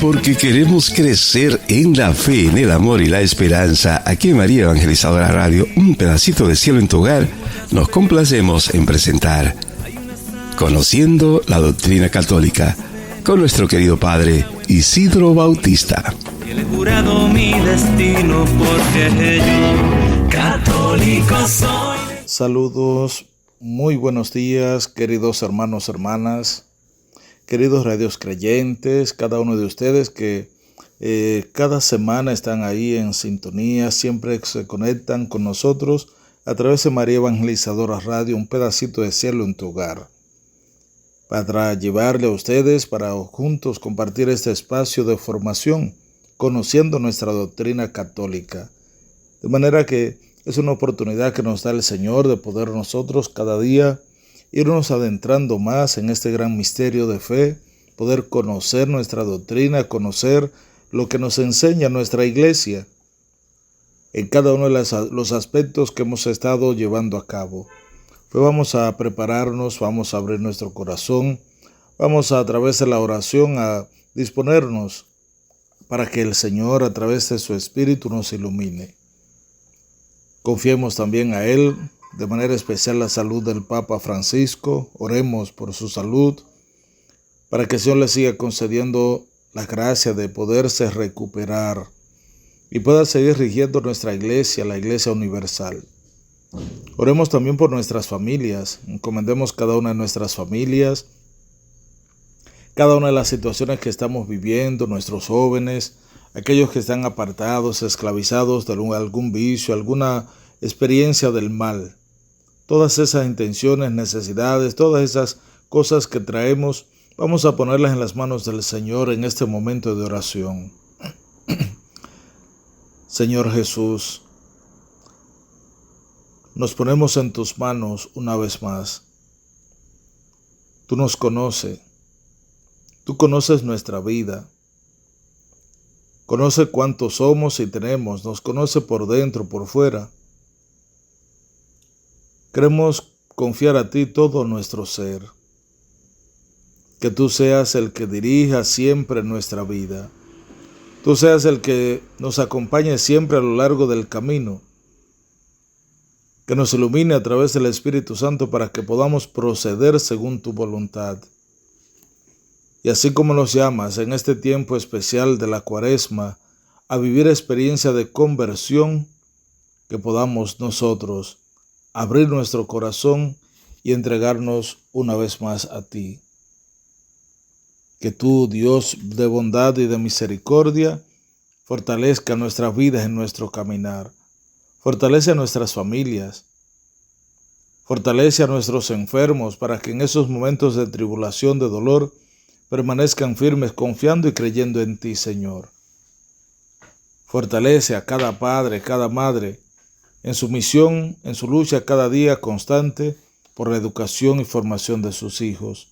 Porque queremos crecer en la fe, en el amor y la esperanza. Aquí en María Evangelizadora Radio, un pedacito de cielo en tu hogar, nos complacemos en presentar Conociendo la Doctrina Católica, con nuestro querido Padre Isidro Bautista. He jurado mi destino porque yo católico soy. Saludos, muy buenos días, queridos hermanos, hermanas, queridos radios creyentes, cada uno de ustedes que cada semana están ahí en sintonía, siempre se conectan con nosotros a través de María Evangelizadora Radio, un pedacito de cielo en tu hogar, para llevarle a ustedes, para juntos compartir este espacio de formación, conociendo nuestra doctrina católica. De manera que es una oportunidad que nos da el Señor de poder nosotros cada día irnos adentrando más en este gran misterio de fe, poder conocer nuestra doctrina, conocer lo que nos enseña nuestra iglesia en cada uno de los aspectos que hemos estado llevando a cabo. Pues vamos a prepararnos, vamos a abrir nuestro corazón, vamos a través de la oración a disponernos para que el Señor a través de su Espíritu nos ilumine. Confiemos también a Él, de manera especial la salud del Papa Francisco. Oremos por su salud, para que el Señor le siga concediendo la gracia de poderse recuperar y pueda seguir rigiendo nuestra iglesia, la Iglesia Universal. Oremos también por nuestras familias, encomendemos cada una de nuestras familias, cada una de las situaciones que estamos viviendo, nuestros jóvenes, aquellos que están apartados, esclavizados de algún vicio, alguna experiencia del mal. Todas esas intenciones, necesidades, todas esas cosas que traemos, vamos a ponerlas en las manos del Señor en este momento de oración. Señor Jesús, nos ponemos en tus manos una vez más. Tú nos conoces, tú conoces nuestra vida. Conoce cuántos somos y tenemos, nos conoce por dentro, por fuera. Queremos confiar a ti todo nuestro ser. Que tú seas el que dirija siempre nuestra vida. Tú seas el que nos acompañe siempre a lo largo del camino. Que nos ilumine a través del Espíritu Santo para que podamos proceder según tu voluntad. Y así como nos llamas en este tiempo especial de la Cuaresma a vivir experiencia de conversión, que podamos nosotros abrir nuestro corazón y entregarnos una vez más a ti. Que tú, Dios de bondad y de misericordia, fortalezca nuestras vidas en nuestro caminar. Fortalece a nuestras familias. Fortalece a nuestros enfermos para que en esos momentos de tribulación, de dolor, permanezcan firmes, confiando y creyendo en ti, Señor. Fortalece a cada padre, cada madre, en su misión, en su lucha cada día constante por la educación y formación de sus hijos,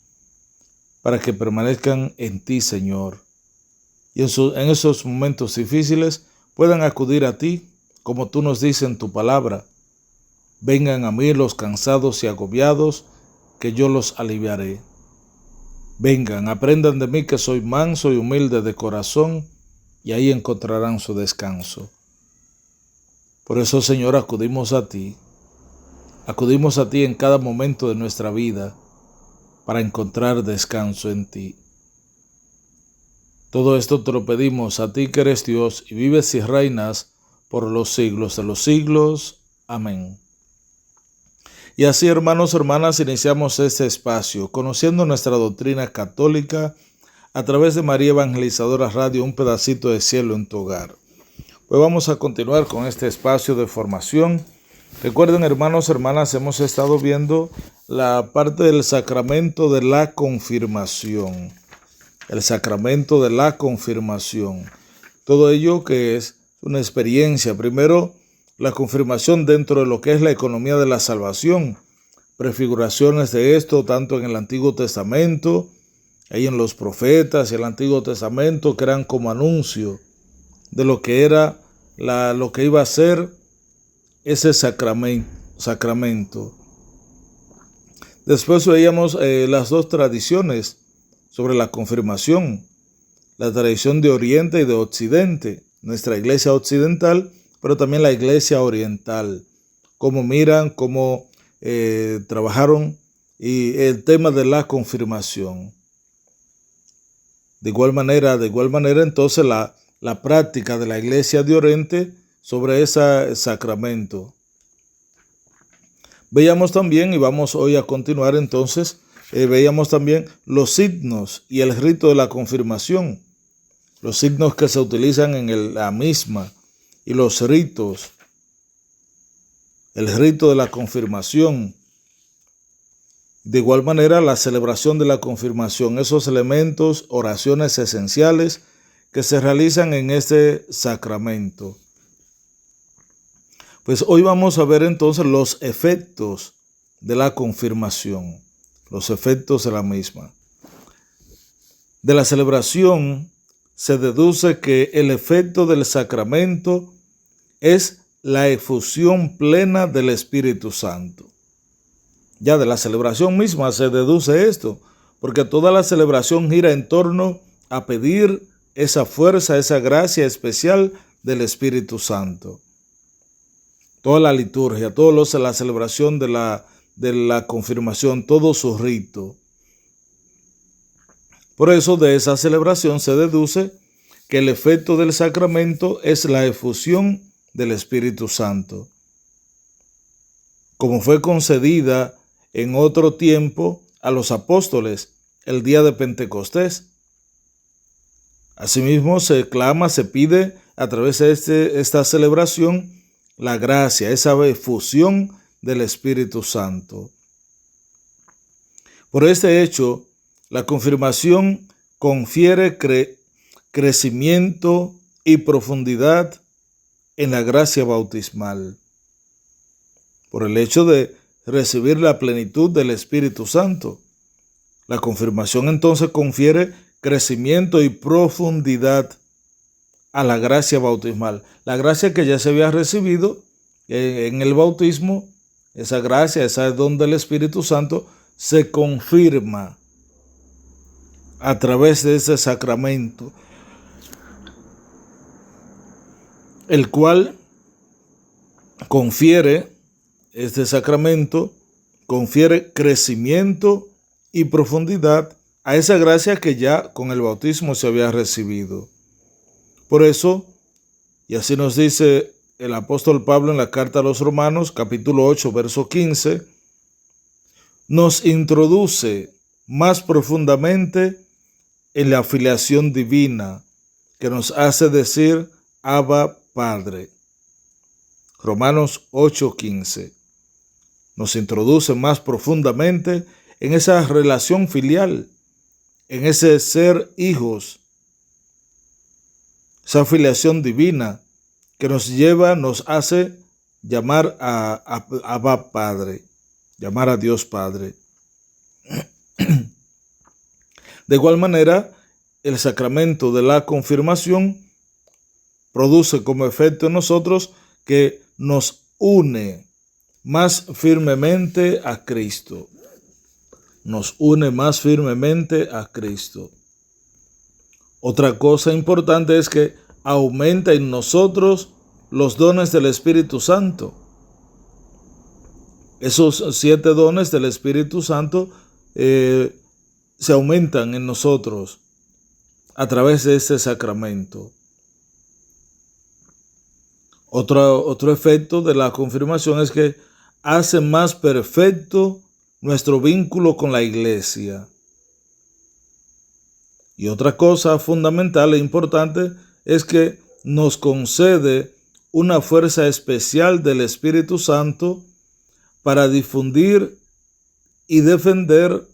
para que permanezcan en ti, Señor. Y en esos momentos difíciles puedan acudir a ti, como tú nos dices en tu palabra. Vengan a mí los cansados y agobiados, que yo los aliviaré. Vengan, aprendan de mí que soy manso y humilde de corazón, y ahí encontrarán su descanso. Por eso, Señor, acudimos a ti en cada momento de nuestra vida, para encontrar descanso en ti. Todo esto te lo pedimos a ti que eres Dios y vives y reinas por los siglos de los siglos. Amén. Y así, hermanos, hermanas, iniciamos este espacio, conociendo nuestra doctrina católica a través de María Evangelizadora Radio, un pedacito de cielo en tu hogar. Pues vamos a continuar con este espacio de formación. Recuerden, hermanos, hermanas, hemos estado viendo la parte del sacramento de la confirmación. El sacramento de la confirmación. Todo ello que es una experiencia. Primero, la confirmación dentro de lo que es la economía de la salvación. Prefiguraciones de esto, tanto en el Antiguo Testamento, ahí en los profetas y el Antiguo Testamento, que eran como anuncio de lo que era lo que iba a ser ese sacramento. Después veíamos las dos tradiciones sobre la confirmación, la tradición de Oriente y de Occidente, nuestra iglesia occidental, pero también la iglesia oriental, cómo miran, cómo trabajaron y el tema de la confirmación. De igual manera, entonces la práctica de la iglesia de Oriente sobre ese sacramento. Veíamos también, y vamos hoy a continuar entonces, veíamos también los signos y el rito de la confirmación, los signos que se utilizan en la misma y los ritos, el rito de la confirmación. De igual manera, la celebración de la confirmación, esos elementos, oraciones esenciales que se realizan en este sacramento. Pues hoy vamos a ver entonces los efectos de la confirmación, los efectos de la misma. De la celebración se deduce que el efecto del sacramento es la efusión plena del Espíritu Santo. Ya de la celebración misma se deduce esto, porque toda la celebración gira en torno a pedir esa fuerza, esa gracia especial del Espíritu Santo. Toda la liturgia, toda la celebración de la confirmación, todo su rito. Por eso de esa celebración se deduce que el efecto del sacramento es la efusión del Espíritu Santo, como fue concedida en otro tiempo a los apóstoles el día de Pentecostés. Asimismo se clama, se pide a través de esta celebración la gracia, esa efusión del Espíritu Santo. Por este hecho, la confirmación confiere crecimiento y profundidad en la gracia bautismal. Por el hecho de recibir la plenitud del Espíritu Santo, la confirmación entonces confiere crecimiento y profundidad a la gracia bautismal. La gracia que ya se había recibido en el bautismo, esa gracia, ese don del Espíritu Santo, se confirma a través de ese sacramento, el cual este sacramento confiere crecimiento y profundidad a esa gracia que ya con el bautismo se había recibido. Por eso, y así nos dice el apóstol Pablo en la carta a los Romanos, capítulo 8, verso 15, nos introduce más profundamente en la filiación divina que nos hace decir Abba Padre. Romanos 8, 15. Nos introduce más profundamente en esa relación filial, en ese ser hijos, esa filiación divina que nos hace llamar a Abba Padre, llamar a Dios Padre. De igual manera, el sacramento de la confirmación produce como efecto en nosotros que nos une más firmemente a Cristo. Nos une más firmemente a Cristo. Otra cosa importante es que aumenta en nosotros los dones del Espíritu Santo. Esos 7 dones del Espíritu Santo se aumentan en nosotros a través de este sacramento. Otro efecto de la confirmación es que hace más perfecto nuestro vínculo con la iglesia. Y otra cosa fundamental e importante es que nos concede una fuerza especial del Espíritu Santo para difundir y defender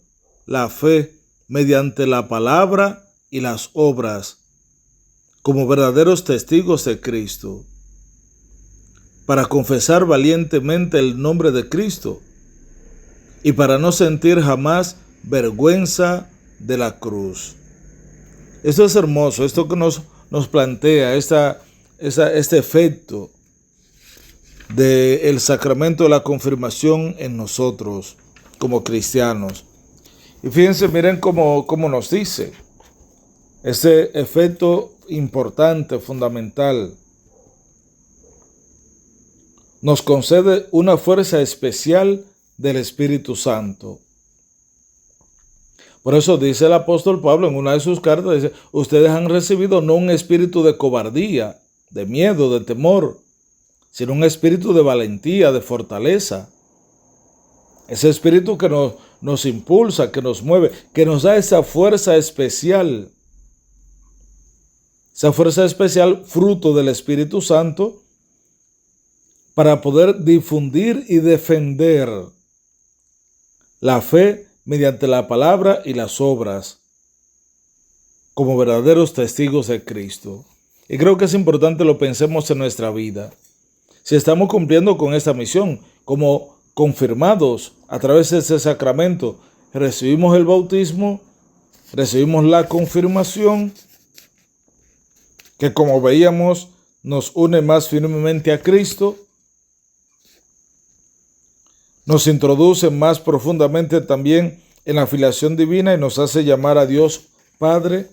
la fe mediante la palabra y las obras, como verdaderos testigos de Cristo, para confesar valientemente el nombre de Cristo y para no sentir jamás vergüenza de la cruz. Esto es hermoso, esto que nos plantea este efecto del sacramento de la confirmación en nosotros como cristianos. Y fíjense, miren cómo nos dice. ese efecto importante, fundamental. Nos concede una fuerza especial del Espíritu Santo. Por eso dice el apóstol Pablo en una de sus cartas, dice, ustedes han recibido no un espíritu de cobardía, de miedo, de temor, sino un espíritu de valentía, de fortaleza. Ese espíritu que nos impulsa, que nos mueve, que nos da esa fuerza especial. Esa fuerza especial, fruto del Espíritu Santo, para poder difundir y defender la fe mediante la palabra y las obras, como verdaderos testigos de Cristo. Y creo que es importante lo pensemos en nuestra vida. Si estamos cumpliendo con esta misión, como confirmados a través de ese sacramento, recibimos el bautismo, recibimos la confirmación, que como veíamos nos une más firmemente a Cristo, nos introduce más profundamente también en la filiación divina y nos hace llamar a Dios Padre.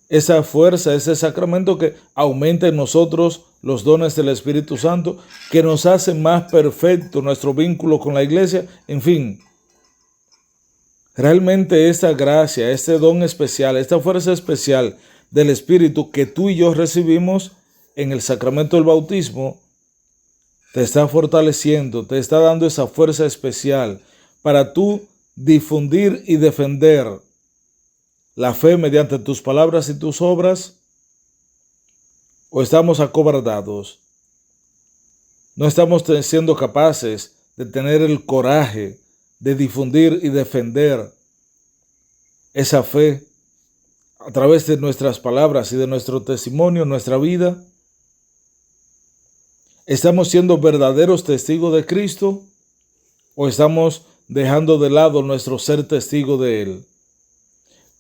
Esa fuerza, ese sacramento que aumenta en nosotros los dones del Espíritu Santo, que nos hace más perfecto nuestro vínculo con la iglesia. En fin, realmente esta gracia, este don especial, esta fuerza especial del Espíritu que tú y yo recibimos en el sacramento del bautismo, te está fortaleciendo, te está dando esa fuerza especial para tú difundir y defender la fe mediante tus palabras y tus obras. ¿O estamos acobardados? No estamos siendo capaces de tener el coraje de difundir y defender esa fe a través de nuestras palabras y de nuestro testimonio, nuestra vida. ¿Estamos siendo verdaderos testigos de Cristo o estamos dejando de lado nuestro ser testigo de Él?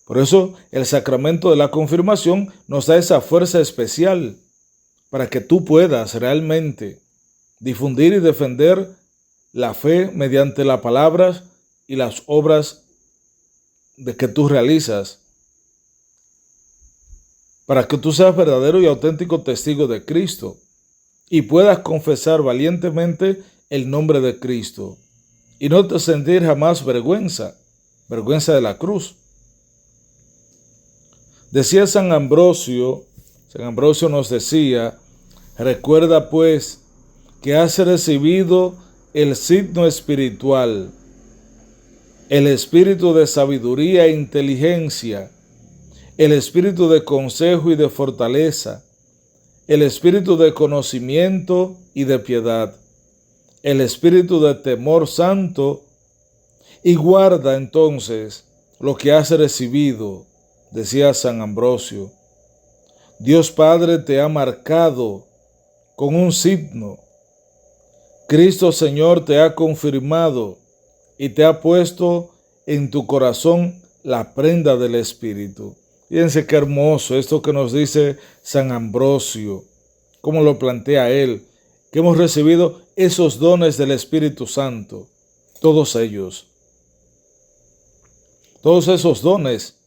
Por eso el sacramento de la confirmación nos da esa fuerza especial para que tú puedas realmente difundir y defender la fe mediante las palabras y las obras de que tú realizas, para que tú seas verdadero y auténtico testigo de Cristo y puedas confesar valientemente el nombre de Cristo y no te sentir jamás vergüenza de la cruz. Decía San Ambrosio nos decía, recuerda pues que has recibido el signo espiritual, el espíritu de sabiduría e inteligencia, el espíritu de consejo y de fortaleza, el espíritu de conocimiento y de piedad, el espíritu de temor santo, y guarda entonces lo que has recibido, decía San Ambrosio. Dios Padre te ha marcado con un signo. Cristo Señor te ha confirmado y te ha puesto en tu corazón la prenda del Espíritu. Fíjense qué hermoso esto que nos dice San Ambrosio, cómo lo plantea él, que hemos recibido esos dones del Espíritu Santo, todos ellos. Todos esos dones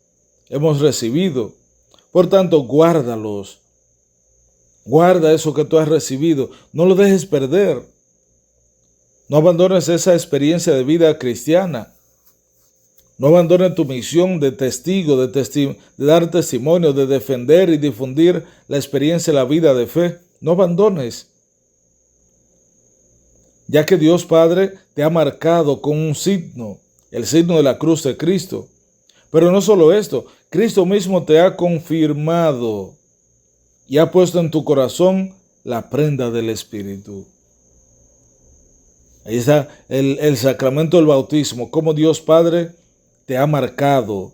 hemos recibido, por tanto guárdalos. Guarda eso que tú has recibido, no lo dejes perder. No abandones esa experiencia de vida cristiana. No abandones tu misión de testigo, de dar testimonio, de defender y difundir la experiencia de la vida de fe. No abandones. Ya que Dios Padre te ha marcado con un signo, el signo de la cruz de Cristo. Pero no solo esto, Cristo mismo te ha confirmado y ha puesto en tu corazón la prenda del Espíritu. Ahí está el sacramento del bautismo, como Dios Padre te ha marcado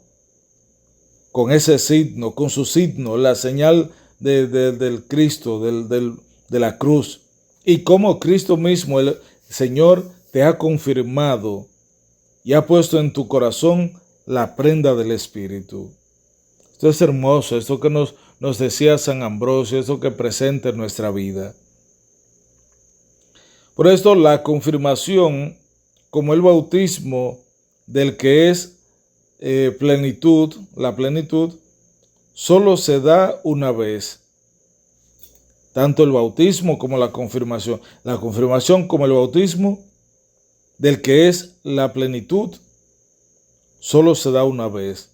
con ese signo, con su signo, la señal del Cristo, de la cruz. Y como Cristo mismo, el Señor, te ha confirmado y ha puesto en tu corazón la prenda del Espíritu. Esto es hermoso, esto que nos decía San Ambrosio, esto que presenta en nuestra vida. Por esto la confirmación, como el bautismo del que es plenitud, la plenitud, solo se da una vez. Tanto el bautismo como la confirmación. La confirmación como el bautismo, del que es la plenitud, solo se da una vez.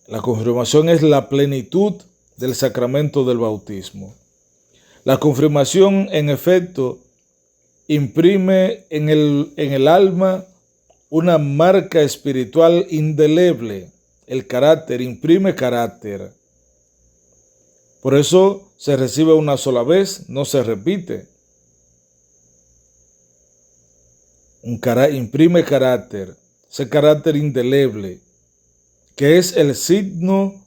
La confirmación es la plenitud del sacramento del bautismo. La confirmación, en efecto, imprime en el alma una marca espiritual indeleble. El carácter, imprime carácter. Por eso se recibe una sola vez, no se repite. Imprime carácter, ese carácter indeleble, que es el signo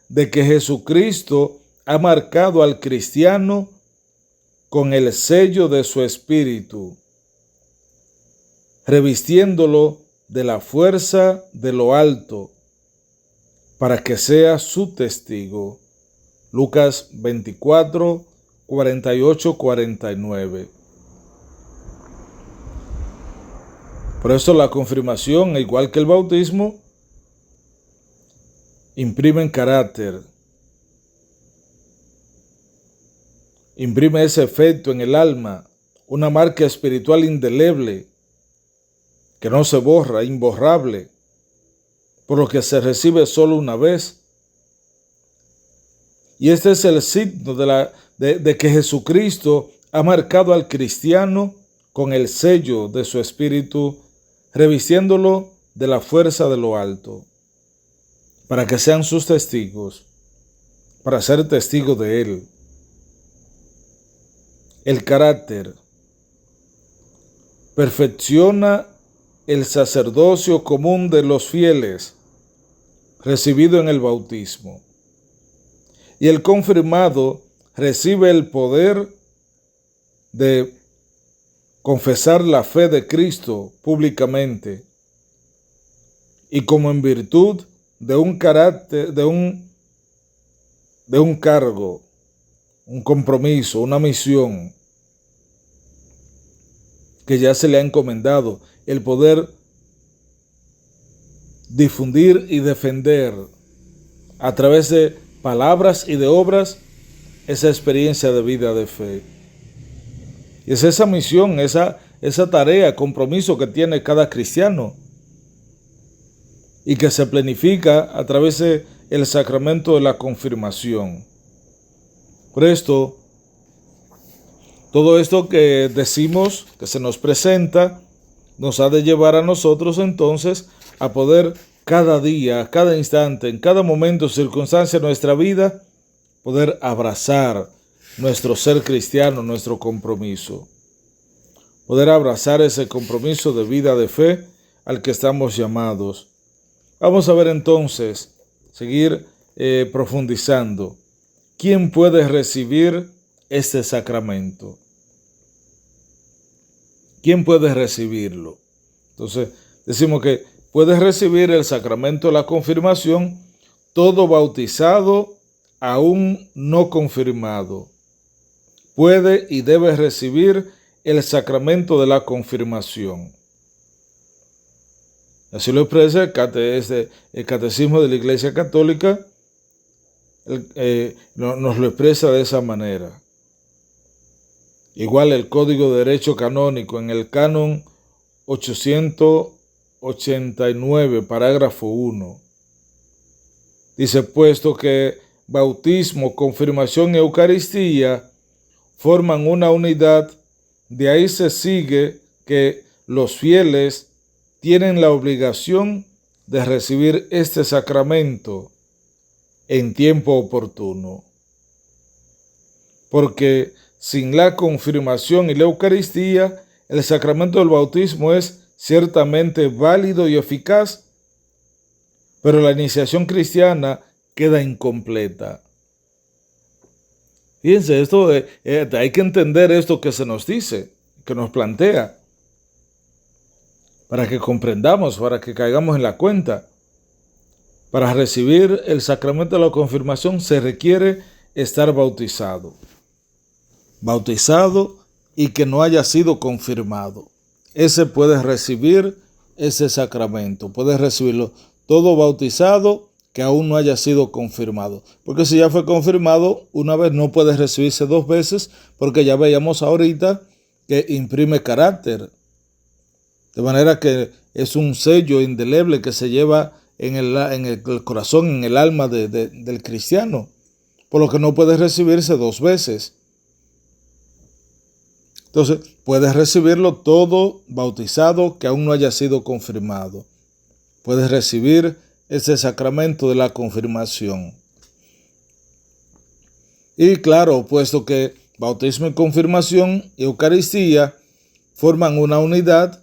de que Jesucristo ha marcado al cristiano con el sello de su espíritu, revistiéndolo de la fuerza de lo alto, para que sea su testigo. Lucas 24, 48, 49. Por eso la confirmación, igual que el bautismo, imprime carácter, imprime ese efecto en el alma, una marca espiritual indeleble, que no se borra, imborrable, por lo que se recibe solo una vez. Y este es el signo de que Jesucristo ha marcado al cristiano con el sello de su espíritu, revistiéndolo de la fuerza de lo alto, para que sean sus testigos, para ser testigos de Él. El carácter perfecciona el sacerdocio común de los fieles, recibido en el bautismo. Y el confirmado recibe el poder de confesar la fe de Cristo públicamente, y como en virtud de un carácter, de un cargo, un compromiso, una misión que ya se le ha encomendado, el poder difundir y defender a través de palabras y de obras esa experiencia de vida de fe. Y es esa misión, esa tarea, compromiso que tiene cada cristiano y que se planifica a través del sacramento de la confirmación. Por esto, todo esto que decimos, que se nos presenta, nos ha de llevar a nosotros entonces a poder cada día, cada instante, en cada momento, circunstancia de nuestra vida, poder abrazar nuestro ser cristiano, nuestro compromiso. Poder abrazar ese compromiso de vida de fe al que estamos llamados. Vamos a ver entonces, seguir profundizando. ¿Quién puede recibir este sacramento? ¿Quién puede recibirlo? Entonces, decimos que puede recibir el sacramento de la confirmación todo bautizado, aún no confirmado. Puede y debe recibir el sacramento de la confirmación. Así lo expresa el Catecismo de la Iglesia Católica, nos lo expresa de esa manera. Igual el Código de Derecho Canónico en el Canon 889, parágrafo 1. Dice, puesto que bautismo, confirmación y Eucaristía forman una unidad, de ahí se sigue que los fieles tienen la obligación de recibir este sacramento en tiempo oportuno. Porque sin la confirmación y la Eucaristía, el sacramento del bautismo es ciertamente válido y eficaz, pero la iniciación cristiana queda incompleta. Fíjense, hay que entender esto que se nos dice, que nos plantea, para que comprendamos, para que caigamos en la cuenta. Para recibir el sacramento de la confirmación se requiere estar bautizado. Bautizado y que no haya sido confirmado. Ese puede recibir ese sacramento, puede recibirlo todo bautizado que aún no haya sido confirmado. Porque si ya fue confirmado una vez, no puede recibirse dos veces, porque ya veíamos ahorita que imprime carácter. De manera que es un sello indeleble que se lleva en el corazón, en el alma del cristiano, por lo que no puede recibirse dos veces. Entonces, puedes recibirlo todo bautizado que aún no haya sido confirmado. Puedes recibir ese sacramento de la confirmación. Y claro, puesto que bautismo y confirmación y Eucaristía forman una unidad,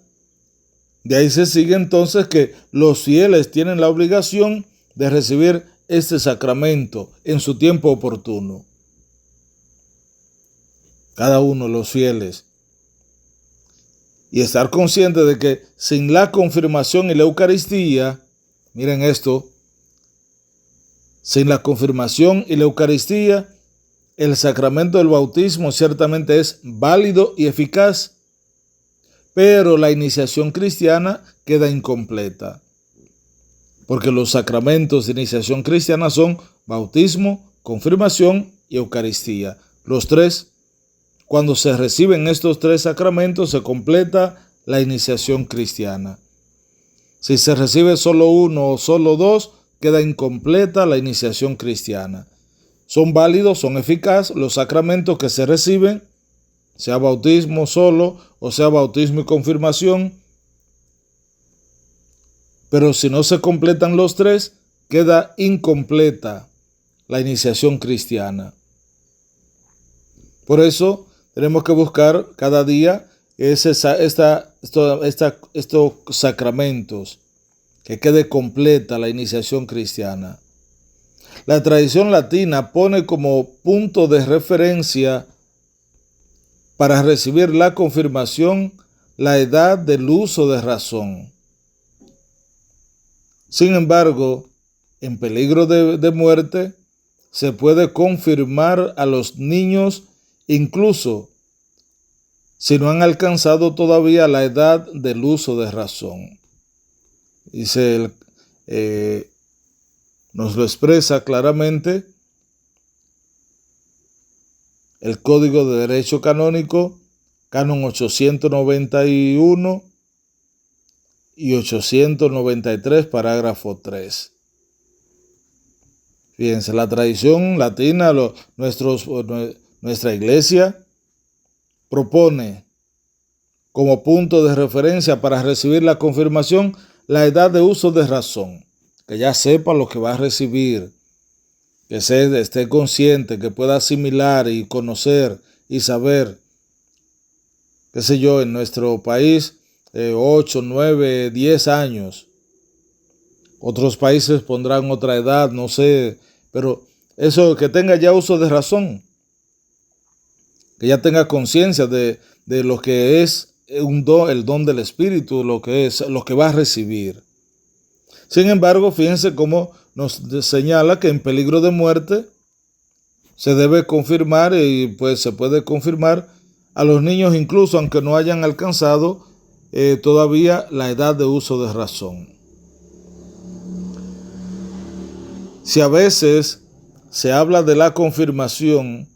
de ahí se sigue entonces que los fieles tienen la obligación de recibir este sacramento en su tiempo oportuno. Cada uno de los fieles. Y estar consciente de que sin la confirmación y la Eucaristía, miren esto, sin la confirmación y la Eucaristía, el sacramento del bautismo ciertamente es válido y eficaz, pero la iniciación cristiana queda incompleta. Porque los sacramentos de iniciación cristiana son bautismo, confirmación y Eucaristía. Los tres. Cuando se reciben estos tres sacramentos, se completa la iniciación cristiana. Si se recibe solo uno o solo dos, queda incompleta la iniciación cristiana. Son válidos, son eficaces los sacramentos que se reciben, sea bautismo solo o sea bautismo y confirmación. Pero si no se completan los tres, queda incompleta la iniciación cristiana. Por eso, tenemos que buscar cada día estos sacramentos, que quede completa la iniciación cristiana. La tradición latina pone como punto de referencia para recibir la confirmación la edad del uso de razón. Sin embargo, en peligro de muerte, se puede confirmar a los niños incluso si no han alcanzado todavía la edad del uso de razón. Dice, nos lo expresa claramente el Código de Derecho Canónico, Canon 891 y 893, parágrafo 3. Fíjense, la tradición latina, nuestra iglesia propone como punto de referencia para recibir la confirmación la edad de uso de razón, que ya sepa lo que va a recibir, que esté consciente, que pueda asimilar y conocer y saber, qué sé yo, en nuestro país 8, 9, 10 años. Otros países pondrán otra edad, no sé, pero eso, que tenga ya uso de razón, que ya tenga conciencia de lo que es el don del Espíritu, lo que va a recibir. Sin embargo, fíjense cómo nos señala que en peligro de muerte se debe confirmar, y pues se puede confirmar a los niños incluso aunque no hayan alcanzado todavía la edad de uso de razón. Si a veces se habla de la confirmación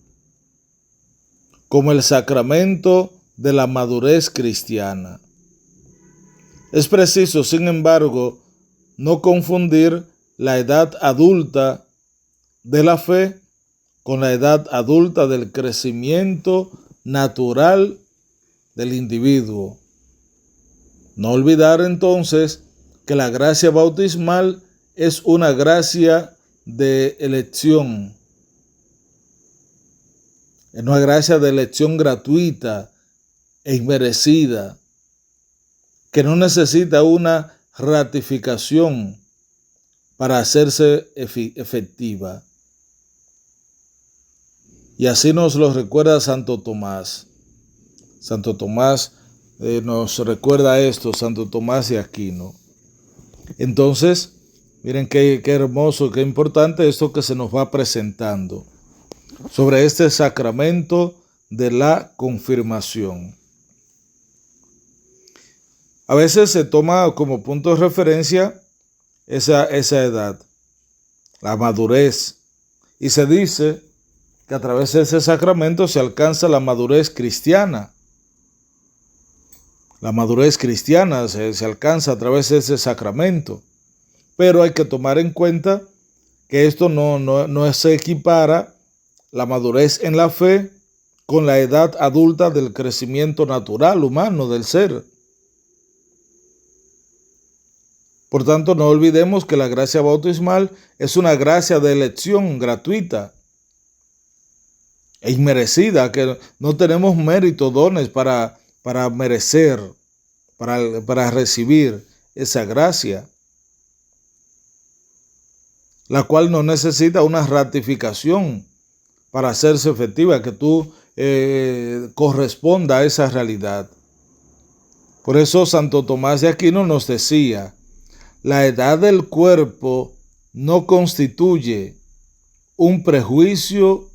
como el sacramento de la madurez cristiana, es preciso, sin embargo, no confundir la edad adulta de la fe con la edad adulta del crecimiento natural del individuo. No olvidar entonces que la gracia bautismal es una gracia de elección. Es una gracia de elección gratuita e inmerecida, que no necesita una ratificación para hacerse efectiva. Y así nos lo recuerda Santo Tomás. Santo Tomás nos recuerda esto, Santo Tomás de Aquino. Entonces, miren qué hermoso, qué importante esto que se nos va presentando sobre este sacramento de la confirmación. A veces se toma como punto de referencia esa edad. la madurez. Y se dice que a través de ese sacramento se alcanza la madurez cristiana. La madurez cristiana se alcanza a través de ese sacramento. Pero hay que tomar en cuenta que esto no se equipara la madurez en la fe con la edad adulta del crecimiento natural humano del ser. Por tanto, no olvidemos que la gracia bautismal es una gracia de elección gratuita e inmerecida, que no tenemos mérito, dones para merecer, para recibir esa gracia, la cual no necesita una ratificación para hacerse efectiva, que tú corresponda a esa realidad. Por eso Santo Tomás de Aquino nos decía: la edad del cuerpo no constituye un prejuicio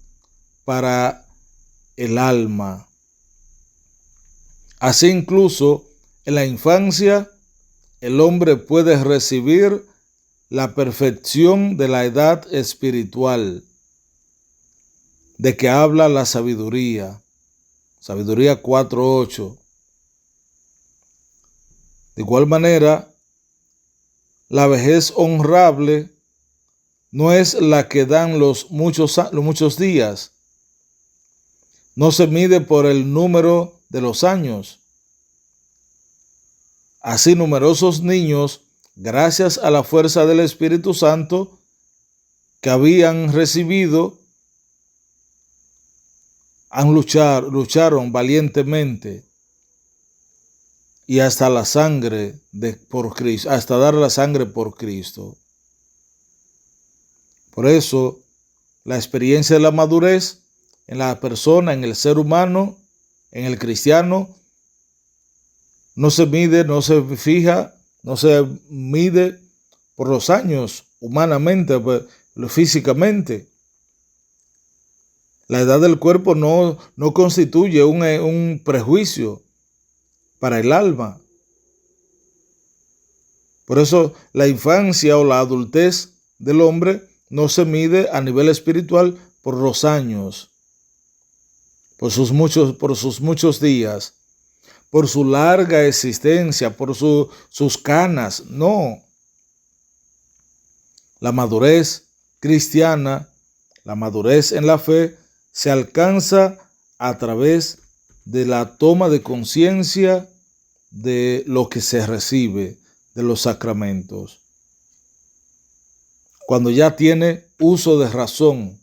para el alma. Así, incluso en la infancia, el hombre puede recibir la perfección de la edad espiritual, de que habla la sabiduría. Sabiduría 4:8. De igual manera, la vejez honrable no es la que dan los muchos días. No se mide por el número de los años. Así, numerosos niños, gracias a la fuerza del Espíritu Santo que habían recibido, lucharon valientemente y hasta la sangre por Cristo, hasta dar la sangre por Cristo. Por eso, la experiencia de la madurez en la persona, en el ser humano, en el cristiano, no se mide, no se fija, no se mide por los años humanamente, físicamente. La edad del cuerpo no constituye un prejuicio para el alma. Por eso la infancia o la adultez del hombre no se mide a nivel espiritual por los años, por sus muchos días, por su larga existencia, por sus canas. No. La madurez cristiana, la madurez en la fe, se alcanza a través de la toma de conciencia de lo que se recibe, de los sacramentos. Cuando ya tiene uso de razón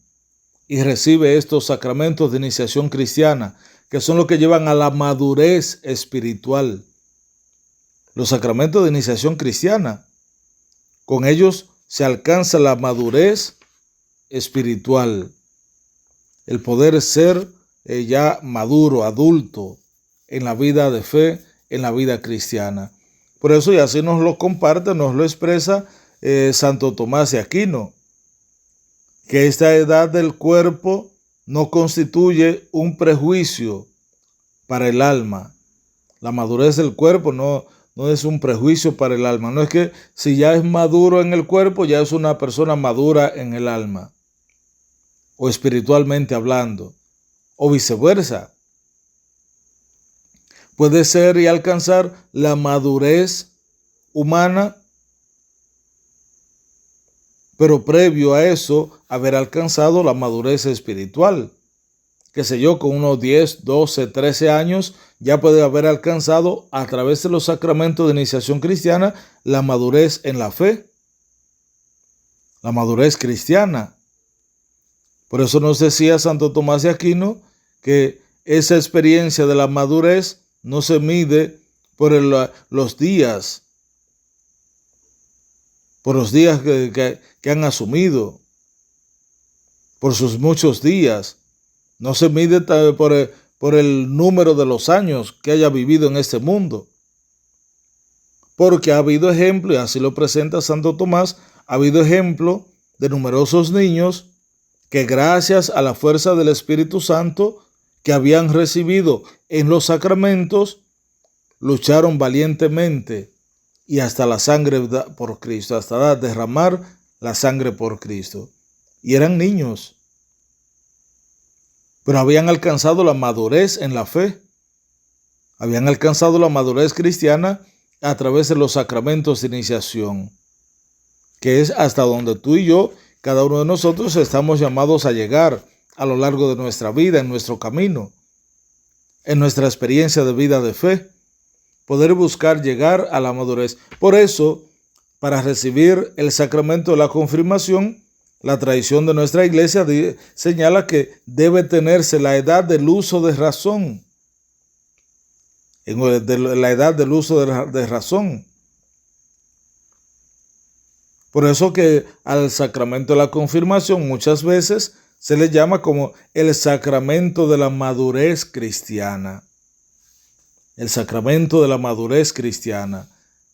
y recibe estos sacramentos de iniciación cristiana, que son los que llevan a la madurez espiritual. Los sacramentos de iniciación cristiana, con ellos se alcanza la madurez espiritual, el poder ser ya maduro, adulto en la vida de fe, en la vida cristiana. Por eso, y así nos lo comparte, nos lo expresa Santo Tomás de Aquino, que esta edad del cuerpo no constituye un prejuicio para el alma. La madurez del cuerpo no es un prejuicio para el alma. No es que si ya es maduro en el cuerpo, ya es una persona madura en el alma, o espiritualmente hablando, o viceversa. Puede ser y alcanzar la madurez humana, pero previo a eso, haber alcanzado la madurez espiritual. Qué sé yo, con unos 10, 12, 13 años, ya puede haber alcanzado a través de los sacramentos de iniciación cristiana la madurez en la fe, la madurez cristiana. Por eso nos decía Santo Tomás de Aquino que esa experiencia de la madurez no se mide por los días, que han asumido, por sus muchos días. No se mide por el número de los años que haya vivido en este mundo. Porque ha habido ejemplo, y así lo presenta Santo Tomás, ha habido ejemplo de numerosos niños que gracias a la fuerza del Espíritu Santo que habían recibido en los sacramentos, lucharon valientemente y hasta la sangre por Cristo, hasta derramar la sangre por Cristo. Y eran niños, pero habían alcanzado la madurez en la fe. Habían alcanzado la madurez cristiana a través de los sacramentos de iniciación, que es hasta donde tú y yo, cada uno de nosotros, estamos llamados a llegar a lo largo de nuestra vida, en nuestro camino, en nuestra experiencia de vida de fe, poder buscar llegar a la madurez. Por eso, para recibir el sacramento de la confirmación, la tradición de nuestra iglesia señala que debe tenerse la edad del uso de razón. En la edad del uso de razón. Por eso que al sacramento de la confirmación muchas veces se le llama como el sacramento de la madurez cristiana. El sacramento de la madurez cristiana,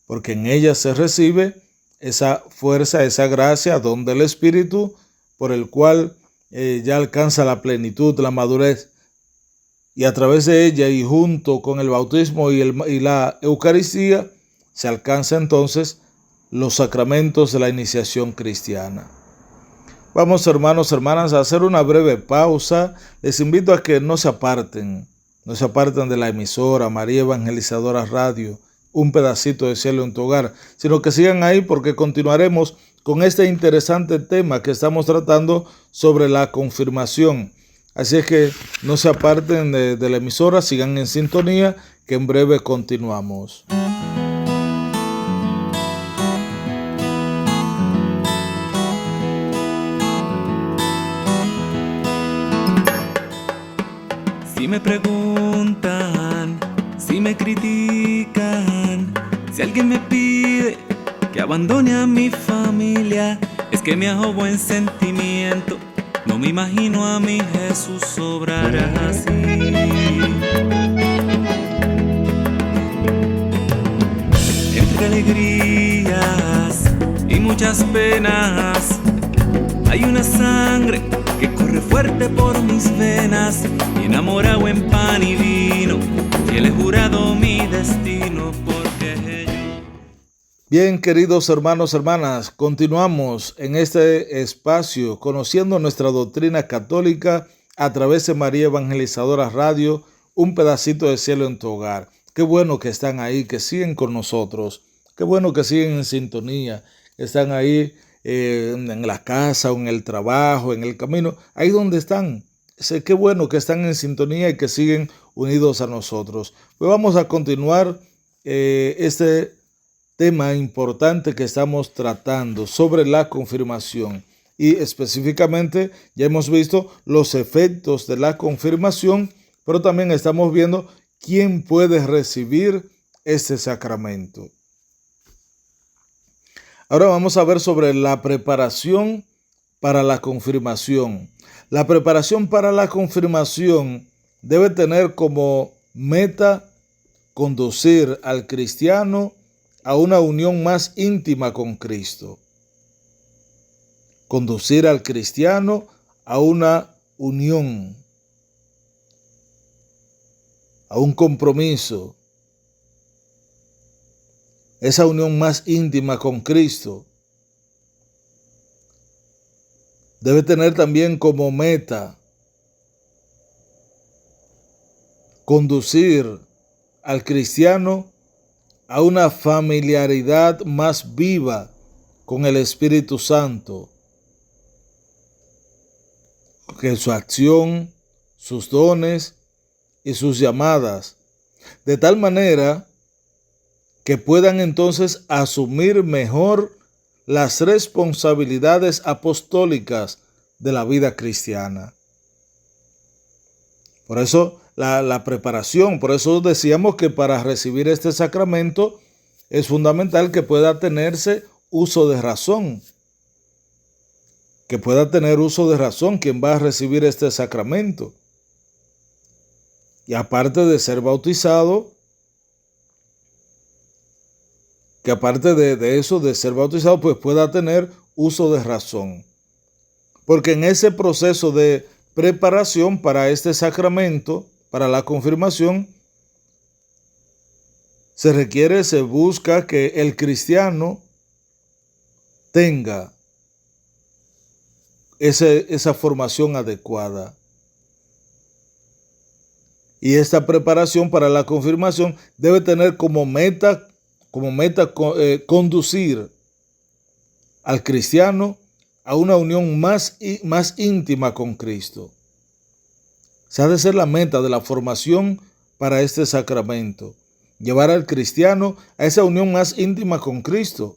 porque en ella se recibe esa fuerza, esa gracia, don del Espíritu, por el cual ya alcanza la plenitud, la madurez. Y a través de ella y junto con el bautismo y la Eucaristía, se alcanza entonces los sacramentos de la iniciación cristiana. Vamos, hermanos, hermanas, a hacer una breve pausa. Les invito a que no se aparten de la emisora María Evangelizadora Radio, un pedacito de cielo en tu hogar, sino que sigan ahí porque continuaremos con este interesante tema que estamos tratando sobre la confirmación. Así es que no se aparten de la emisora, sigan en sintonía, que en breve continuamos. Si me preguntan, si me critican, si alguien me pide que abandone a mi familia, es que me ahogo en sentimiento. No me imagino a mi Jesús obrar así. Entre alegrías y muchas penas, hay una sangre que corre fuerte por mis venas, y enamorado en pan y vino, y él he jurado mi destino porque yo... Bien, queridos hermanos, hermanas, continuamos en este espacio conociendo nuestra doctrina católica a través de María Evangelizadora Radio, un pedacito de cielo en tu hogar. Qué bueno que están ahí, que siguen con nosotros, qué bueno que siguen en sintonía, que están ahí en la casa o en el trabajo, en el camino, ahí donde están. Qué bueno que están en sintonía y que siguen unidos a nosotros. Pues vamos a continuar este tema importante que estamos tratando sobre la confirmación, y específicamente ya hemos visto los efectos de la confirmación, pero también estamos viendo quién puede recibir este sacramento. Ahora vamos a ver sobre la preparación para la confirmación. La preparación para la confirmación debe tener como meta conducir al cristiano a una unión más íntima con Cristo. Conducir al cristiano a una unión, a un compromiso. Esa unión más íntima con Cristo debe tener también como meta conducir al cristiano a una familiaridad más viva con el Espíritu Santo, que su acción, sus dones y sus llamadas, de tal manera que puedan entonces asumir mejor las responsabilidades apostólicas de la vida cristiana. Por eso la preparación, por eso decíamos que para recibir este sacramento es fundamental que pueda tenerse uso de razón. Que pueda tener uso de razón quien va a recibir este sacramento. Y aparte de ser bautizado, que aparte de eso, de ser bautizado, pues pueda tener uso de razón. Porque en ese proceso de preparación para este sacramento, para la confirmación, se busca que el cristiano tenga esa formación adecuada. Y esta preparación para la confirmación debe tener como meta conducir al cristiano a una unión más íntima con Cristo. Esa ha de ser la meta de la formación para este sacramento. Llevar al cristiano a esa unión más íntima con Cristo,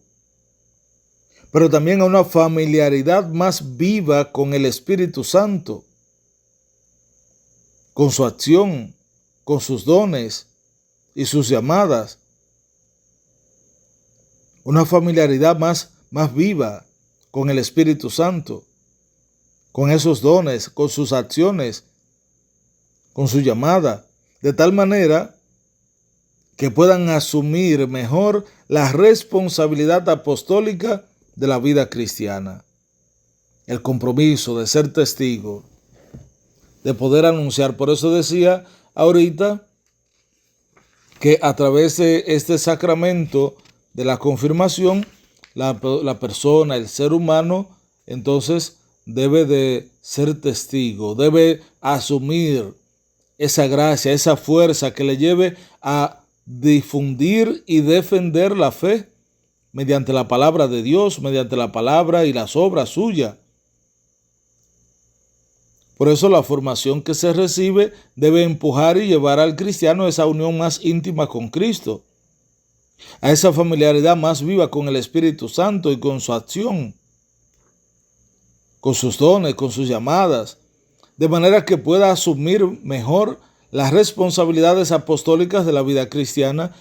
pero también a una familiaridad más viva con el Espíritu Santo, con su acción, con sus dones y sus llamadas. Una familiaridad más viva con el Espíritu Santo, con esos dones, con sus acciones, con su llamada, de tal manera que puedan asumir mejor la responsabilidad apostólica de la vida cristiana. El compromiso de ser testigo, de poder anunciar. Por eso decía ahorita que a través de este sacramento de la confirmación, la persona, el ser humano, entonces debe de ser testigo, debe asumir esa gracia, esa fuerza que le lleve a difundir y defender la fe mediante la palabra de Dios, mediante la palabra y las obras suyas. Por eso la formación que se recibe debe empujar y llevar al cristiano a esa unión más íntima con Cristo, a esa familiaridad más viva con el Espíritu Santo y con su acción, con sus dones, con sus llamadas, de manera que pueda asumir mejor las responsabilidades apostólicas de la vida cristiana.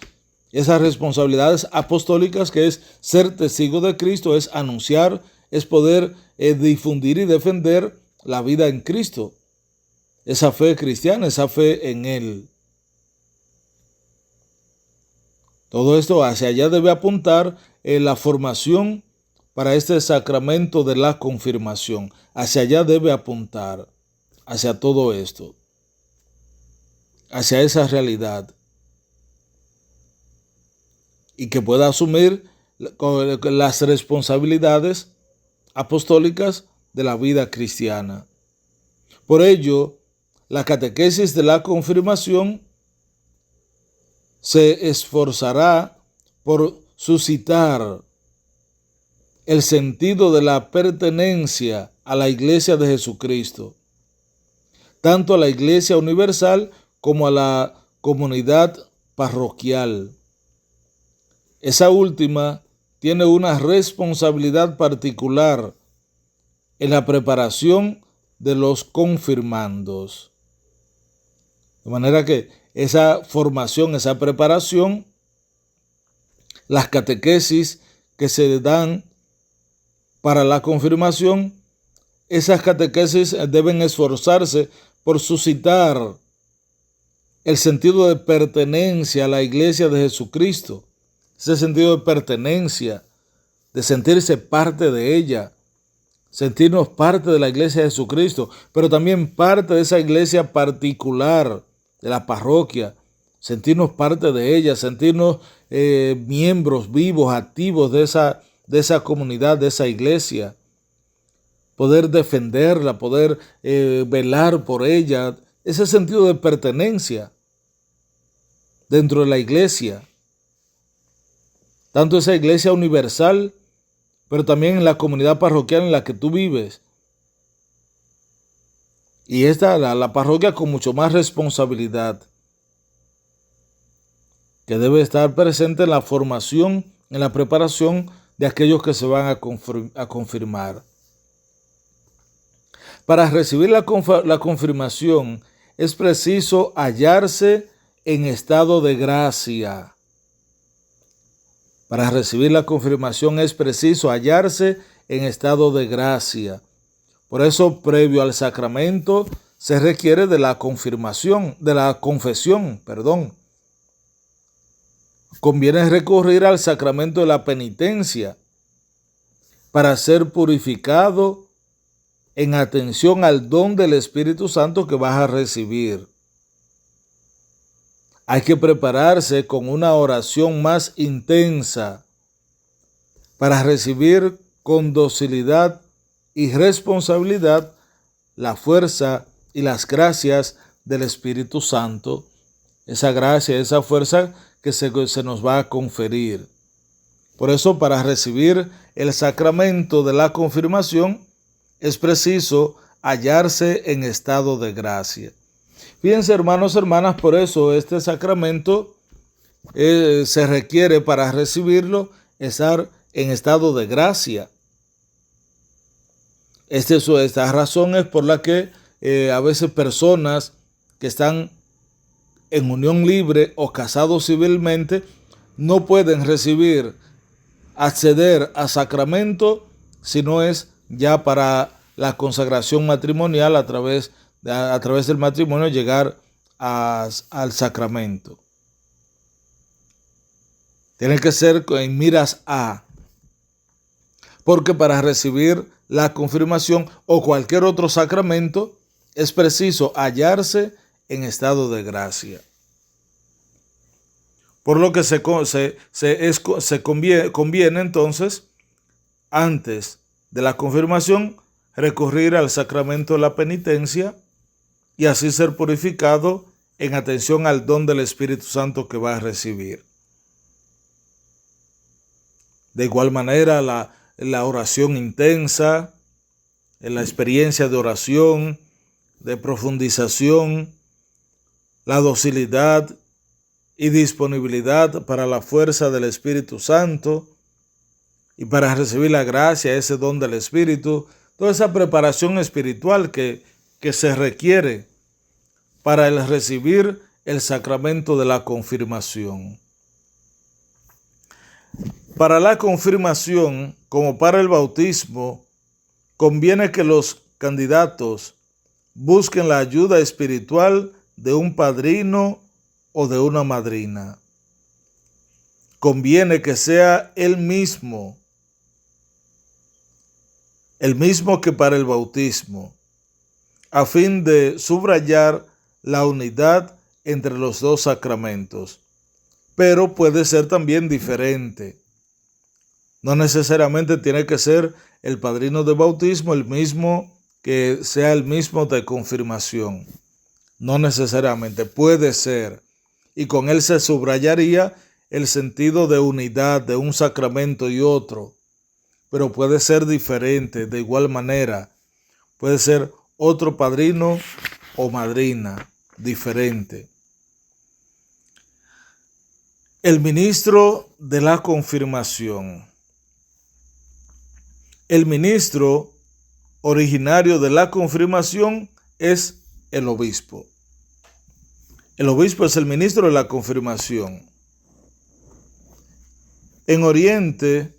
Esas responsabilidades apostólicas que es ser testigo de Cristo, es anunciar, es poder difundir y defender la vida en Cristo, esa fe cristiana, esa fe en Él. Todo esto hacia allá debe apuntar la formación para este sacramento de la confirmación. Hacia allá debe apuntar, hacia todo esto, hacia esa realidad. Y que pueda asumir las responsabilidades apostólicas de la vida cristiana. Por ello, la catequesis de la confirmación se esforzará por suscitar el sentido de la pertenencia a la Iglesia de Jesucristo, tanto a la Iglesia universal como a la comunidad parroquial. Esa última tiene una responsabilidad particular en la preparación de los confirmandos. De manera que esa formación, esa preparación, las catequesis que se dan para la confirmación, esas catequesis deben esforzarse por suscitar el sentido de pertenencia a la Iglesia de Jesucristo, ese sentido de pertenencia, de sentirse parte de ella, sentirnos parte de la Iglesia de Jesucristo, pero también parte de esa iglesia particular, de la parroquia, sentirnos parte de ella, sentirnos miembros vivos, activos de esa comunidad, de esa iglesia, poder defenderla, poder velar por ella, ese sentido de pertenencia dentro de la iglesia, tanto esa iglesia universal, pero también en la comunidad parroquial en la que tú vives. Y esta, la parroquia con mucho más responsabilidad, que debe estar presente en la formación, en la preparación de aquellos que se van a confirmar. Para recibir la confirmación es preciso hallarse en estado de gracia. Para recibir la confirmación es preciso hallarse en estado de gracia. Por eso, previo al sacramento, se requiere de la confesión. Conviene recurrir al sacramento de la penitencia para ser purificado en atención al don del Espíritu Santo que vas a recibir. Hay que prepararse con una oración más intensa para recibir con docilidad y responsabilidad la fuerza y las gracias del Espíritu Santo, esa gracia, esa fuerza que se nos va a conferir. Por eso, para recibir el sacramento de la confirmación, es preciso hallarse en estado de gracia. Fíjense, hermanos, hermanas, por eso este sacramento se requiere para recibirlo estar en estado de gracia. Esta razón es por la que a veces personas que están en unión libre o casados civilmente no pueden acceder a sacramento si no es ya para la consagración matrimonial a través del matrimonio llegar al sacramento. Tiene que ser en miras a, porque para recibir la confirmación o cualquier otro sacramento es preciso hallarse en estado de gracia. Por lo que conviene entonces, antes de la confirmación, recurrir al sacramento de la penitencia y así ser purificado en atención al don del Espíritu Santo que va a recibir. De igual manera, la oración intensa, la experiencia de oración, de profundización, la docilidad y disponibilidad para la fuerza del Espíritu Santo y para recibir la gracia, ese don del Espíritu, toda esa preparación espiritual que se requiere para el recibir el sacramento de la confirmación. Para la confirmación, como para el bautismo, conviene que los candidatos busquen la ayuda espiritual de un padrino o de una madrina. Conviene que sea el mismo que para el bautismo, a fin de subrayar la unidad entre los dos sacramentos. Pero puede ser también diferente. No necesariamente tiene que ser el padrino de bautismo el mismo que sea el mismo de confirmación. No necesariamente, puede ser. Y con él se subrayaría el sentido de unidad de un sacramento y otro. Pero puede ser diferente de igual manera. Puede ser otro padrino o madrina diferente. El ministro de la confirmación. El ministro originario de la confirmación es el obispo. El obispo es el ministro de la confirmación. En Oriente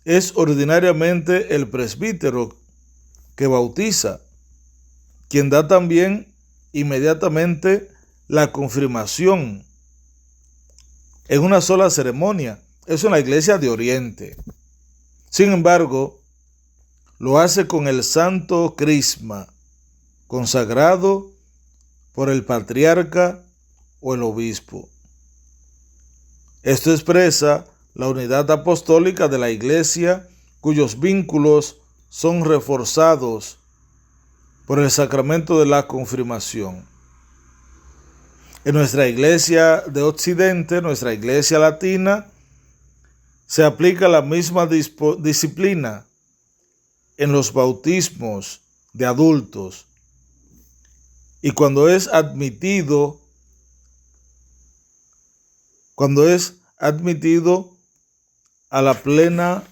es ordinariamente el presbítero que bautiza, quien da también inmediatamente la confirmación en una sola ceremonia. Eso en la iglesia de Oriente. Sin embargo, lo hace con el santo crisma, consagrado por el patriarca o el obispo. Esto expresa la unidad apostólica de la iglesia, cuyos vínculos son reforzados por el sacramento de la confirmación. En nuestra iglesia de Occidente, nuestra iglesia latina, se aplica la misma disciplina en los bautismos de adultos y cuando es admitido a la plena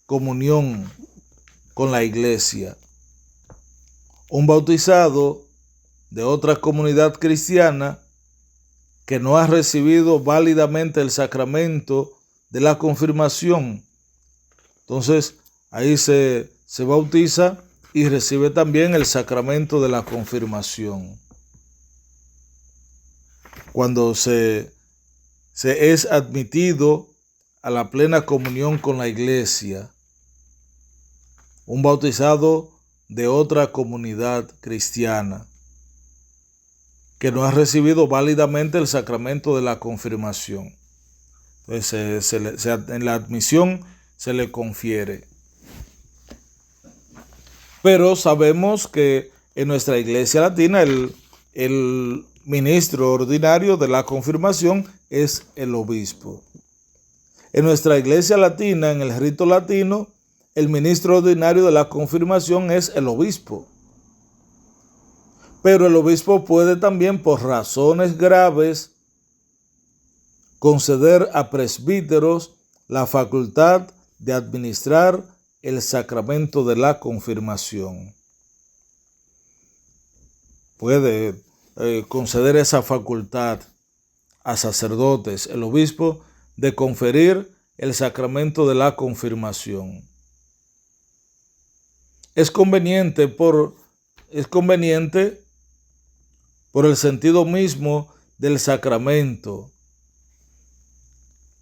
comunión con la iglesia. Un bautizado de otra comunidad cristiana que no ha recibido válidamente el sacramento de la confirmación, entonces ahí se bautiza y recibe también el sacramento de la confirmación. Cuando se es admitido a la plena comunión con la iglesia, un bautizado de otra comunidad cristiana que no ha recibido válidamente el sacramento de la confirmación. Entonces en la admisión se le confiere. Pero sabemos que en nuestra iglesia latina el ministro ordinario de la confirmación es el obispo. En nuestra iglesia latina, en el rito latino, el ministro ordinario de la confirmación es el obispo. Pero el obispo puede también, por razones graves, conceder a presbíteros la facultad de administrar el sacramento de la confirmación. Puede conceder esa facultad a sacerdotes, el obispo, de conferir el sacramento de la confirmación. Es conveniente por el sentido mismo del sacramento,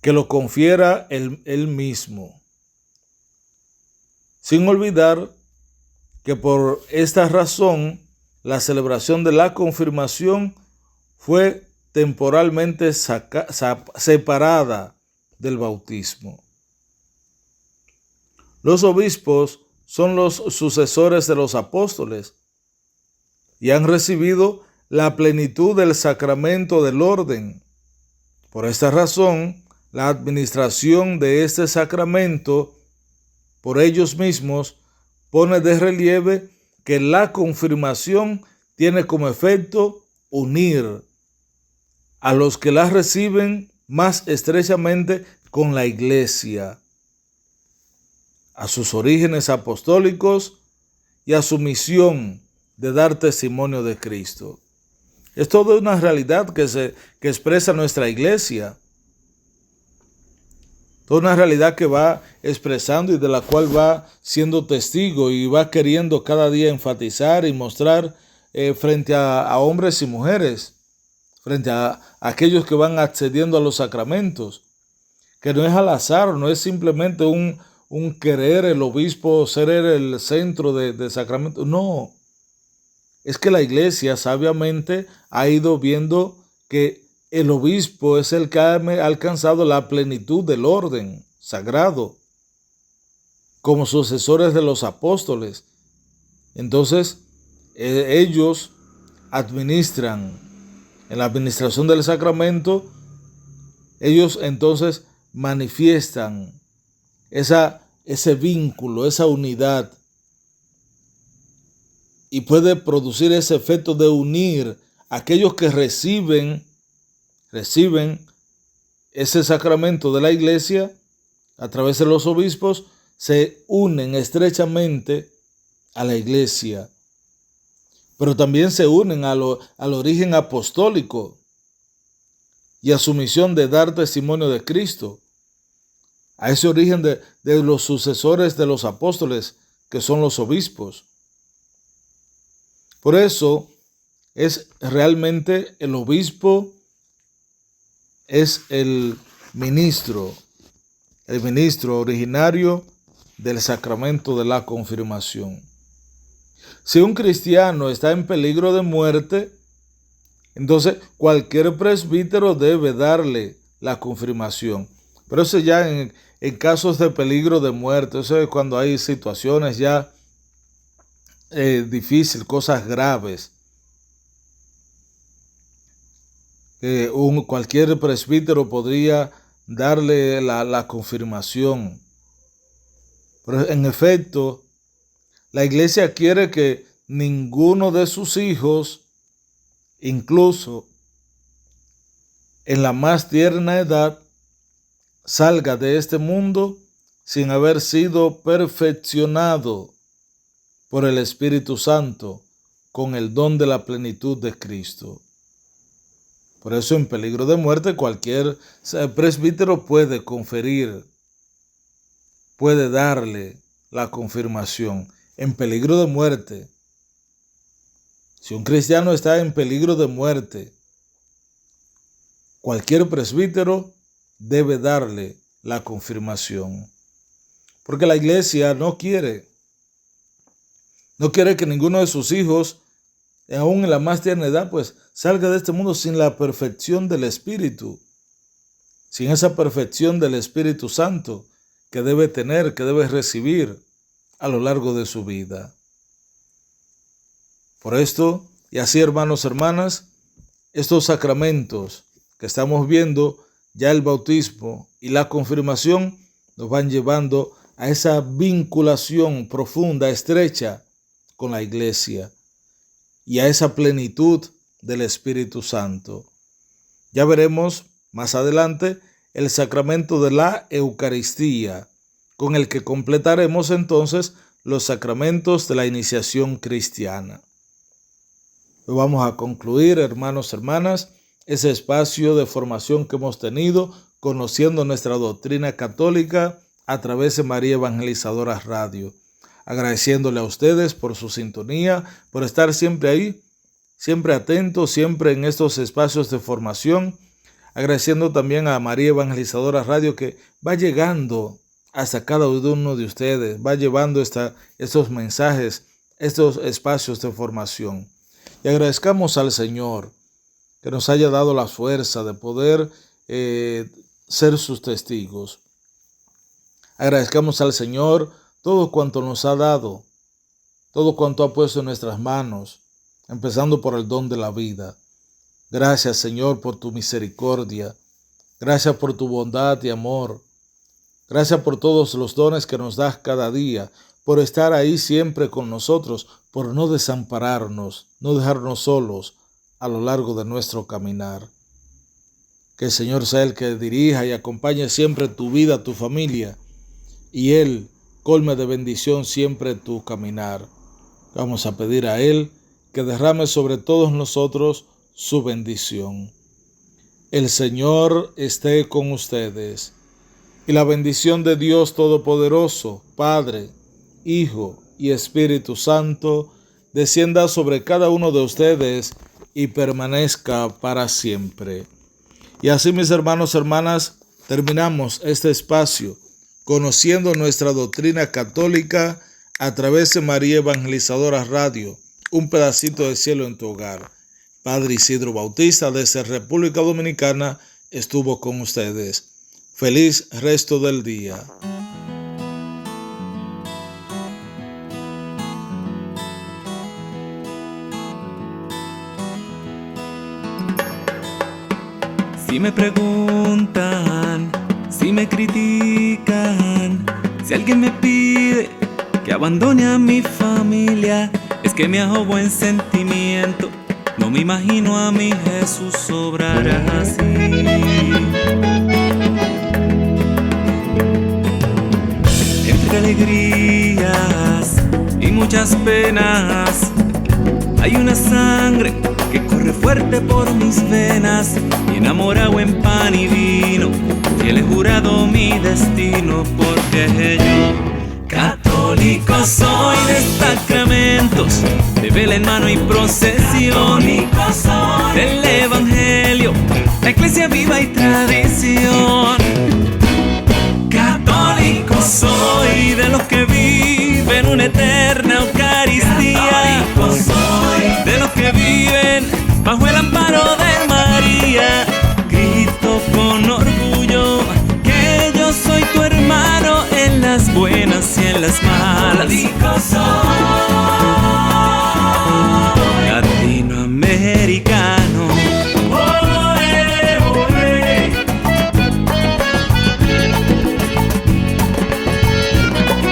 que lo confiera él mismo. Sin olvidar que por esta razón la celebración de la confirmación fue temporalmente separada del bautismo. Los obispos son los sucesores de los apóstoles y han recibido la plenitud del sacramento del orden. Por esta razón, la administración de este sacramento por ellos mismos pone de relieve que la confirmación tiene como efecto unir a los que la reciben más estrechamente con la Iglesia, a sus orígenes apostólicos y a su misión de dar testimonio de Cristo. Es toda una realidad que expresa nuestra Iglesia, toda una realidad que va expresando y de la cual va siendo testigo y va queriendo cada día enfatizar y mostrar frente a hombres y mujeres, frente a aquellos que van accediendo a los sacramentos, que no es al azar, no es simplemente un querer el obispo ser el centro de sacramentos, no. Es que la Iglesia sabiamente ha ido viendo que el obispo es el que ha alcanzado la plenitud del orden sagrado, como sucesores de los apóstoles. Entonces, ellos administran, en la administración del sacramento, ellos entonces manifiestan ese vínculo, esa unidad, y puede producir ese efecto de unir a aquellos que reciben ese sacramento de la Iglesia a través de los obispos, se unen estrechamente a la Iglesia, pero también se unen al origen apostólico y a su misión de dar testimonio de Cristo, a ese origen de los sucesores de los apóstoles, que son los obispos. Por eso es realmente el obispo, es el ministro originario del sacramento de la confirmación. Si un cristiano está en peligro de muerte, entonces cualquier presbítero debe darle la confirmación. Pero eso ya en casos de peligro de muerte, eso es cuando hay situaciones ya difíciles, cosas graves. Cualquier presbítero podría darle la confirmación. Pero en efecto, la Iglesia quiere que ninguno de sus hijos, incluso en la más tierna edad, salga de este mundo sin haber sido perfeccionado por el Espíritu Santo con el don de la plenitud de Cristo. Por eso, en peligro de muerte, cualquier presbítero puede conferir, puede darle la confirmación. En peligro de muerte. Si un cristiano está en peligro de muerte, cualquier presbítero debe darle la confirmación. Porque la Iglesia no quiere que ninguno de sus hijos, aún en la más tierna edad, pues salga de este mundo sin la perfección del Espíritu, sin esa perfección del Espíritu Santo que debe tener, que debe recibir a lo largo de su vida. Por esto, y así, hermanos, hermanas, estos sacramentos que estamos viendo, ya el bautismo y la confirmación, nos van llevando a esa vinculación profunda, estrecha con la Iglesia y a esa plenitud del Espíritu Santo. Ya veremos más adelante el sacramento de la Eucaristía, con el que completaremos entonces los sacramentos de la iniciación cristiana. Vamos a concluir, hermanos, hermanas, ese espacio de formación que hemos tenido conociendo nuestra doctrina católica a través de María Evangelizadora Radio. Agradeciéndole a ustedes por su sintonía, por estar siempre ahí, siempre atentos, siempre en estos espacios de formación. Agradeciendo también a María Evangelizadora Radio que va llegando hasta cada uno de ustedes, va llevando estos mensajes, estos espacios de formación. Y agradezcamos al Señor que nos haya dado la fuerza de poder ser sus testigos. Agradezcamos al Señor todo cuanto nos ha dado, todo cuanto ha puesto en nuestras manos, empezando por el don de la vida. Gracias, Señor, por tu misericordia. Gracias por tu bondad y amor. Gracias por todos los dones que nos das cada día, por estar ahí siempre con nosotros, por no desampararnos, no dejarnos solos a lo largo de nuestro caminar. Que el Señor sea el que dirija y acompañe siempre tu vida, tu familia, y Él colme de bendición siempre tu caminar. Vamos a pedir a Él que derrame sobre todos nosotros su bendición. El Señor esté con ustedes, y la bendición de Dios Todopoderoso, Padre, Hijo y Espíritu Santo, descienda sobre cada uno de ustedes y permanezca para siempre. Y así, mis hermanos, hermanas, terminamos este espacio conociendo nuestra doctrina católica a través de María Evangelizadora Radio, un pedacito de cielo en tu hogar. Padre Isidro Bautista desde República Dominicana estuvo con ustedes. Feliz resto del día. Si me preguntan, si me critican, si alguien me pide que abandone a mi familia, es que me hago buen sentimiento. No me imagino a mi Jesús obrar así. Entre alegrías y muchas penas, hay una sangre que corre fuerte por mis venas, y enamorado en pan y vino, fiel he jurado mi destino, porque yo católico soy de sacramentos, de vela en mano y procesión, del Evangelio, la iglesia viva y tradición. Católico soy de los que viven una eterna Eucaristía, de los que viven bajo el amparo de María. Grito con orgullo que yo soy tu hermano en las buenas y en las malas. Latinoamericano.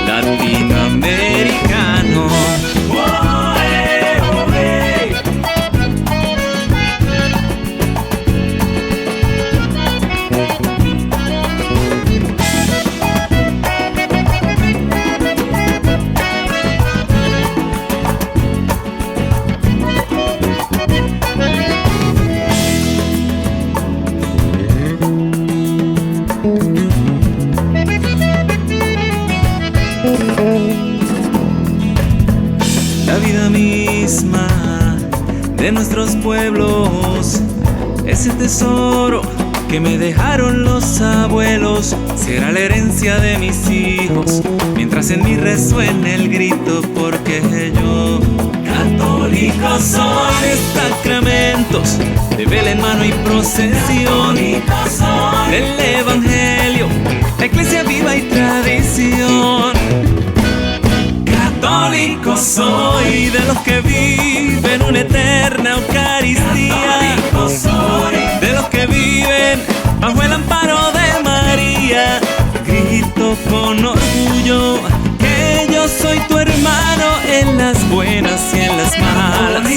Latinoamericano. La vida misma de nuestros pueblos, ese tesoro que me dejaron los abuelos, será la herencia de mis hijos, mientras en mí resuene el grito, porque yo católico soy de sacramentos, de vela en mano y procesión, del Evangelio, la iglesia viva y tradición. Católico Católico soy, de los que viven una eterna Eucaristía. Católico soy, de los que viven bajo el amparo de María. Grito con orgullo que yo soy tu hermano en las buenas y en las malas.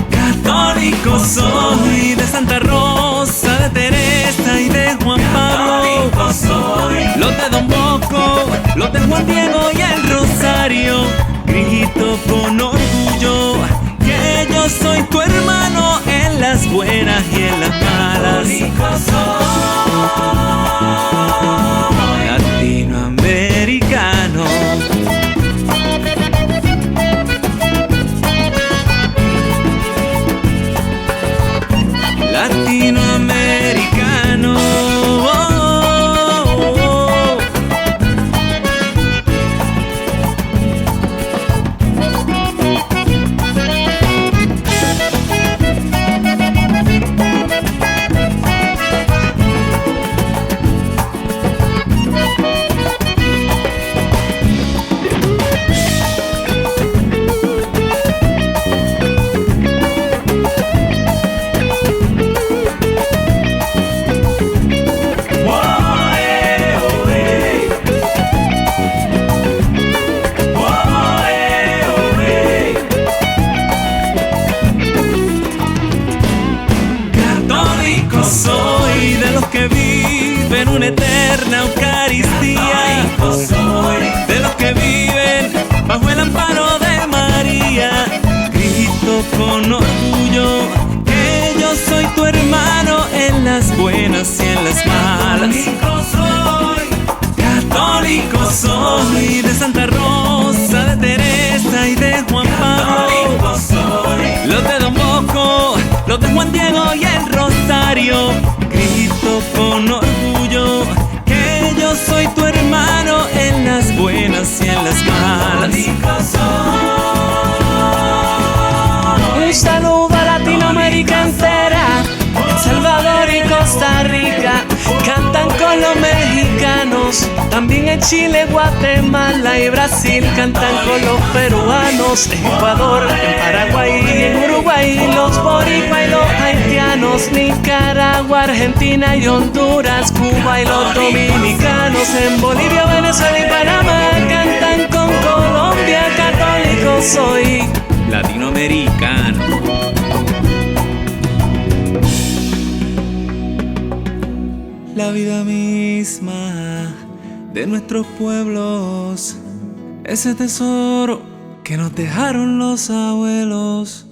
Católico soy, de Santa Rosa, de Teresa y de Juan Pablo. Católico soy, los de Don Bosco, los de Juan Diego y el Rosario. Grito con orgullo que yo soy tu hermano en las buenas y en las malas. Latinoamericano. Latinoamericano. Soy de los que viven una eterna Eucaristía. Soy de los que viven bajo el amparo de María. Grito con orgullo que yo soy tu hermano en las buenas y en las malas. Católico soy, de Santa Rosa, de Teresa y de Juan Pablo. Los de Don Bosco, los de Juan Diego y el Rosario. Grito con orgullo que yo soy tu hermano en las buenas y en las malas. Un saludo a Latinoamérica entera, El Salvador y Costa Rica. Cantan con los mexicanos, también en Chile, Guatemala y Brasil. Cantan con los peruanos, en Ecuador, en Paraguay y en Uruguay. Los boricua y los haitianos, Nicaragua, Argentina y Honduras, Cuba y los dominicanos. En Bolivia, Venezuela y Panamá cantan con Colombia. Católico soy, Latinoamericano. La vida misma de nuestros pueblos, ese tesoro que nos dejaron los abuelos.